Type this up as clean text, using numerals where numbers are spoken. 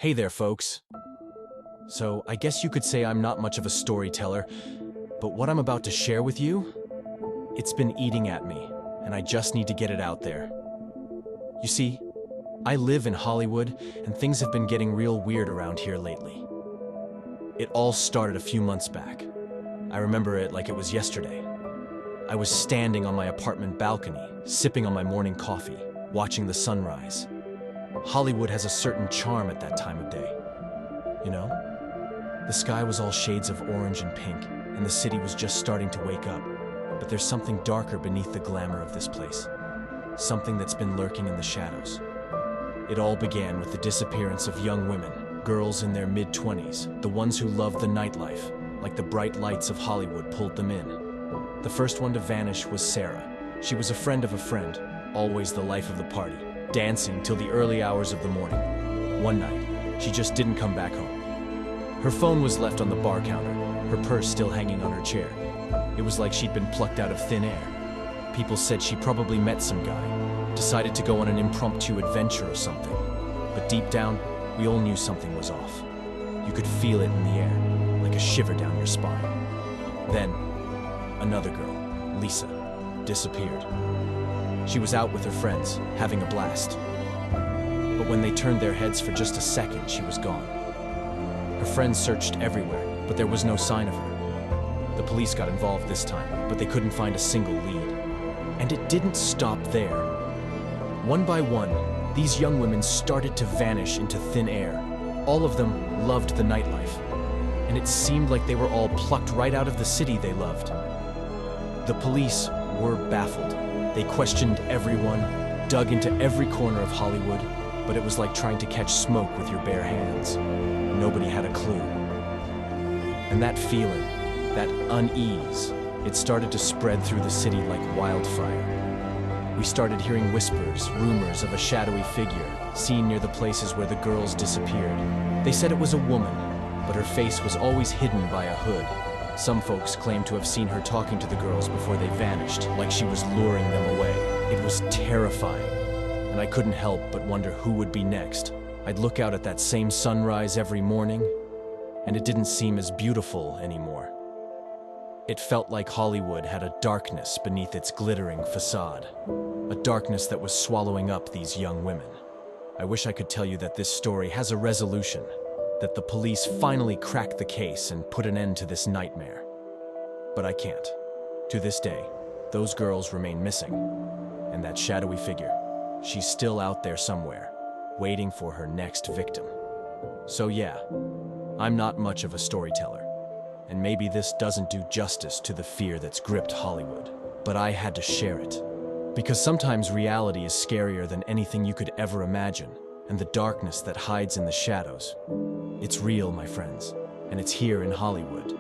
Hey there, folks. So, I guess you could say I'm not much of a storyteller, but what I'm about to share with you, it's been eating at me, and I just need to get it out there. You see, I live in Hollywood, and things have been getting real weird around here lately. It all started a few months back. I remember it like it was yesterday. I was standing on my apartment balcony, sipping on my morning coffee, watching the sunrise. Hollywood has a certain charm at that time of day. You know? The sky was all shades of orange and pink, and the city was just starting to wake up. But there's something darker beneath the glamour of this place. Something that's been lurking in the shadows. It all began with the disappearance of young women, girls in their mid-20s, the ones who loved the nightlife, like the bright lights of Hollywood pulled them in. The first one to vanish was Sarah. She was a friend of a friend, always the life of the party, dancing till the early hours of the morning. One night, she just didn't come back home. Her phone was left on the bar counter, her purse still hanging on her chair. It was like she'd been plucked out of thin air. People said she probably met some guy, decided to go on an impromptu adventure or something. But deep down, we all knew something was off. You could feel it in the air, like a shiver down your spine. Then, another girl, Lisa, disappeared. She was out with her friends, having a blast. But when they turned their heads for just a second, she was gone. Her friends searched everywhere, but there was no sign of her. The police got involved this time, but they couldn't find a single lead. And it didn't stop there. One by one, these young women started to vanish into thin air. All of them loved the nightlife, and it seemed like they were all plucked right out of the city they loved. The police were baffled. They questioned everyone, dug into every corner of Hollywood, but it was like trying to catch smoke with your bare hands. Nobody had a clue. And that feeling, that unease, it started to spread through the city like wildfire. We started hearing whispers, rumors of a shadowy figure seen near the places where the girls disappeared. They said it was a woman, but her face was always hidden by a hood. Some folks claimed to have seen her talking to the girls before they vanished, like she was luring them away. It was terrifying, and I couldn't help but wonder who would be next. I'd look out at that same sunrise every morning, and it didn't seem as beautiful anymore. It felt like Hollywood had a darkness beneath its glittering facade, a darkness that was swallowing up these young women. I wish I could tell you that this story has a resolution, that the police finally cracked the case and put an end to this nightmare. But I can't. To this day, those girls remain missing, and that shadowy figure, she's still out there somewhere, waiting for her next victim. So yeah, I'm not much of a storyteller, and maybe this doesn't do justice to the fear that's gripped Hollywood, but I had to share it. Because sometimes reality is scarier than anything you could ever imagine, and the darkness that hides in the shadows, it's real, my friends, and it's here in Hollywood.